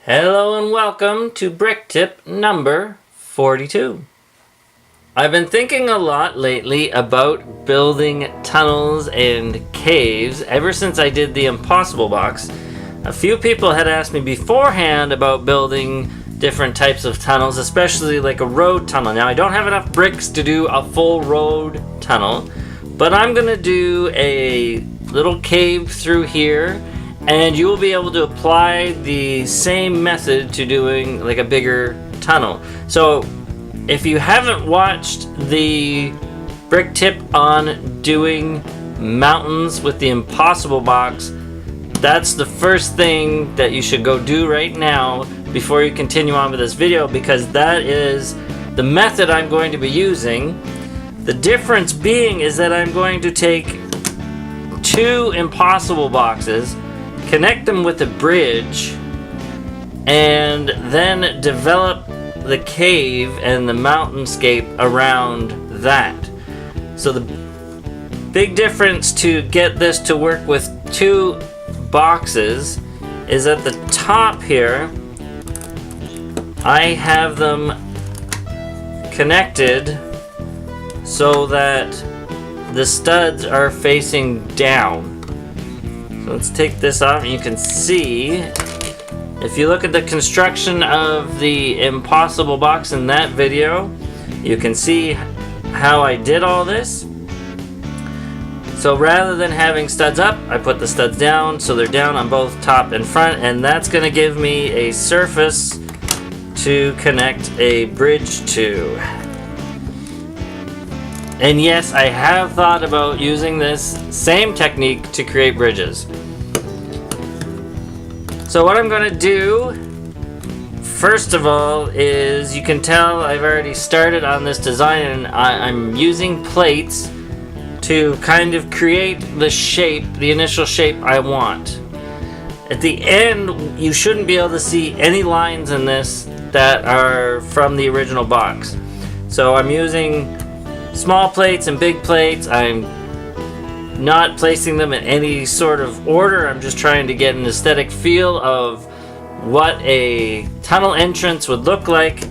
Hello and welcome to brick tip number 42. I've been thinking a lot lately about building tunnels and caves ever since I did the Impossible box. A few people had asked me beforehand about building different types of tunnels, especially like a road tunnel. Now I don't have enough bricks to do a full road tunnel, but I'm gonna do a little cave through here, and you will be able to apply the same method to doing like a bigger tunnel. So if you haven't watched the brick tip on doing mountains with the Impossible box, that's the first thing that you should go do right now before you continue on with this video, because that is the method I'm going to be using. The difference being is that I'm going to take two Impossible boxes, connect them with a bridge, and then develop the cave and the mountainscape around that. So the big difference to get this to work with two boxes is at the top here I have them connected so that the studs are facing down. So let's take this off, and you can see, if you look at the construction of the Impossible box in that video, you can see how I did all this. So rather than having studs up, I put the studs down so they're down on both top and front, and that's going to give me a surface to connect a bridge to. And yes, I have thought about using this same technique to create bridges. So what I'm going to do, first of all, is you can tell I've already started on this design, and I'm using plates to kind of create the shape, the initial shape I want. At the end, you shouldn't be able to see any lines in this that are from the original box. So I'm using small plates and big plates. I'm not placing them in any sort of order. I'm just trying to get an aesthetic feel of what a tunnel entrance would look like.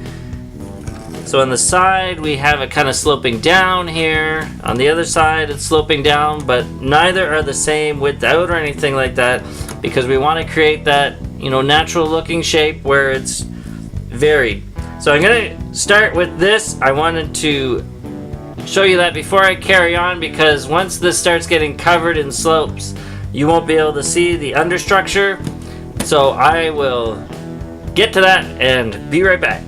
So on the side we have it kind of sloping down here. On the other side it's sloping down, but neither are the same width out or anything like that, because we want to create that, you know, natural looking shape where it's varied. So I'm going to start with this. I wanted to show you that before I carry on, because once this starts getting covered in slopes, you won't be able to see the understructure. So I will get to that and be right back.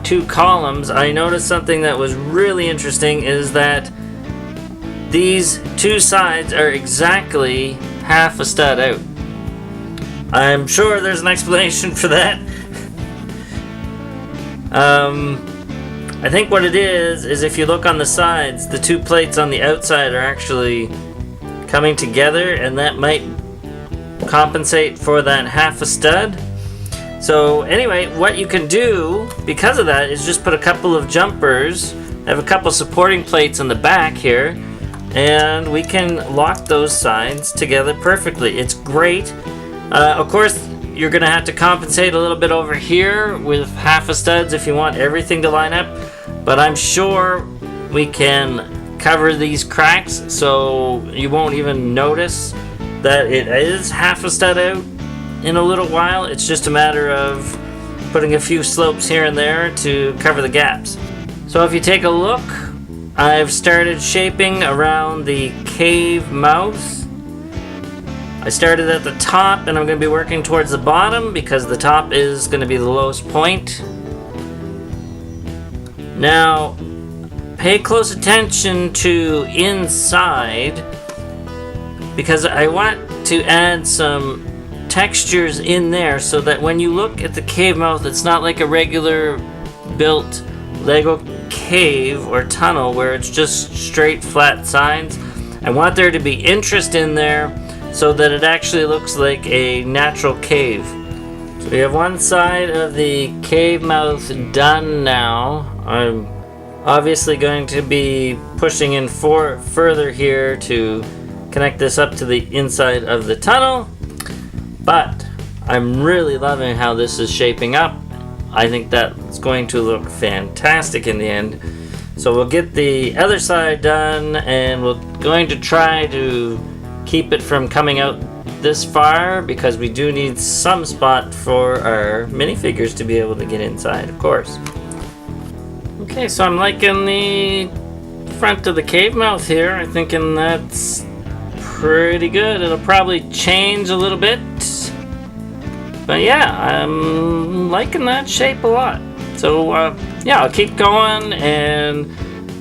Two columns, I noticed something that was really interesting is that these two sides are exactly half a stud out. I'm sure there's an explanation for that. I think what it is if you look on the sides, the two plates on the outside are actually coming together, and that might compensate for that half a stud. So anyway, what you can do because of that is just put a couple of jumpers, have a couple supporting plates in the back here, and we can lock those sides together perfectly. It's great. Of course, you're going to have to compensate a little bit over here with half a studs if you want everything to line up, but I'm sure we can cover these cracks so you won't even notice that it is half a stud out in a little while. It's just a matter of putting a few slopes here and there to cover the gaps. So if you take a look, I've started shaping around the cave mouth. I started at the top, and I'm going to be working towards the bottom because the top is going to be the lowest point. Now, pay close attention to inside, because I want to add some textures in there so that when you look at the cave mouth, it's not like a regular built Lego cave or tunnel where it's just straight flat sides. I want there to be interest in there so that it actually looks like a natural cave. So we have one side of the cave mouth done now. I'm obviously going to be pushing in further here to connect this up to the inside of the tunnel, but I'm really loving how this is shaping up. I think that's going to look fantastic in the end. So we'll get the other side done, and we're going to try to keep it from coming out this far because we do need some spot for our minifigures to be able to get inside, of course. Okay, so I'm liking the front of the cave mouth here. I'm thinking that's pretty good. It'll probably change a little bit, but yeah, I'm liking that shape a lot. So yeah, I'll keep going and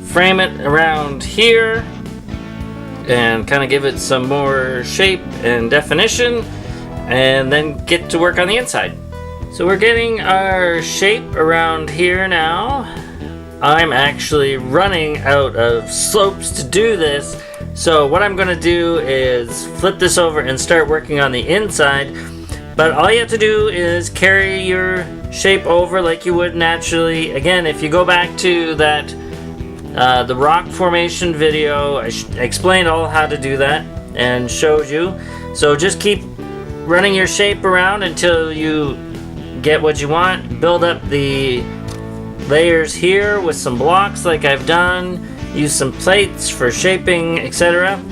frame it around here and kind of give it some more shape and definition, and then get to work on the inside. So we're getting our shape around here now. I'm actually running out of slopes to do this, so what I'm going to do is flip this over and start working on the inside. But all you have to do is carry your shape over like you would naturally. Again, if you go back to that the rock formation video, I explained all how to do that and showed you. So just keep running your shape around until you get what you want. Build up the layers here with some blocks like I've done. Use some plates for shaping, etc.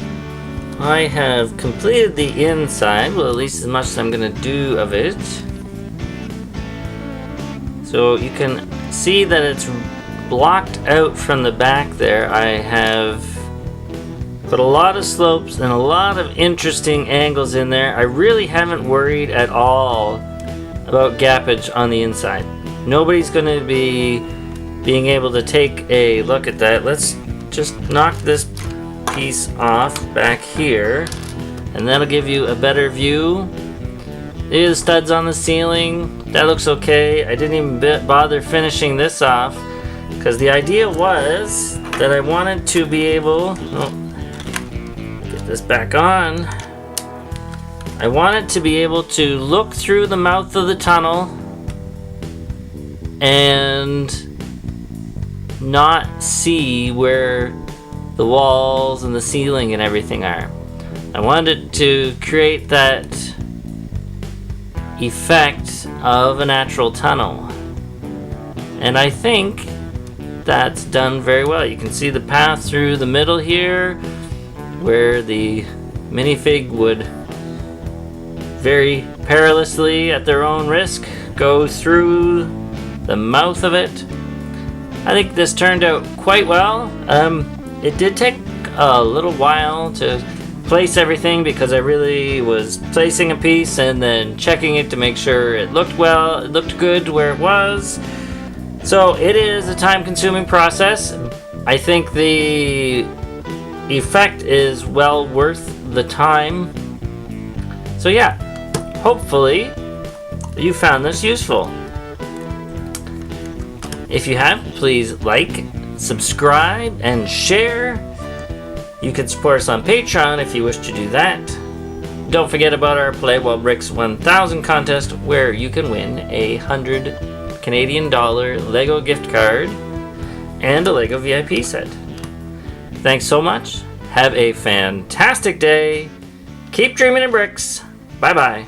I have completed the inside, well, at least as much as I'm going to do of it. So you can see that it's blocked out from the back there. I have put a lot of slopes and a lot of interesting angles in there. I really haven't worried at all about gappage on the inside. Nobody's going to be being able to take a look at that. Let's just knock this piece off back here, and that'll give you a better view. There's the studs on the ceiling. That looks okay. I didn't even bother finishing this off because the idea was that I wanted to be able, get this back on. I wanted to be able to look through the mouth of the tunnel and not see where the walls and the ceiling and everything are. I wanted to create that effect of a natural tunnel, and I think that's done very well. You can see the path through the middle here where the minifig would very perilously, at their own risk, go through the mouth of it. I think this turned out quite well. It did take a little while to place everything because I really was placing a piece and then checking it to make sure it looked well, it looked good where it was. So it is a time-consuming process. I think the effect is well worth the time. So yeah, hopefully you found this useful. If you have, please like, subscribe, and share. You can support us on Patreon if you wish to do that. Don't forget about our Play While Bricks 1000 contest, where you can win a $100 Canadian Lego gift card and a Lego VIP set. Thanks so much. Have a fantastic day. Keep dreaming in bricks. Bye bye.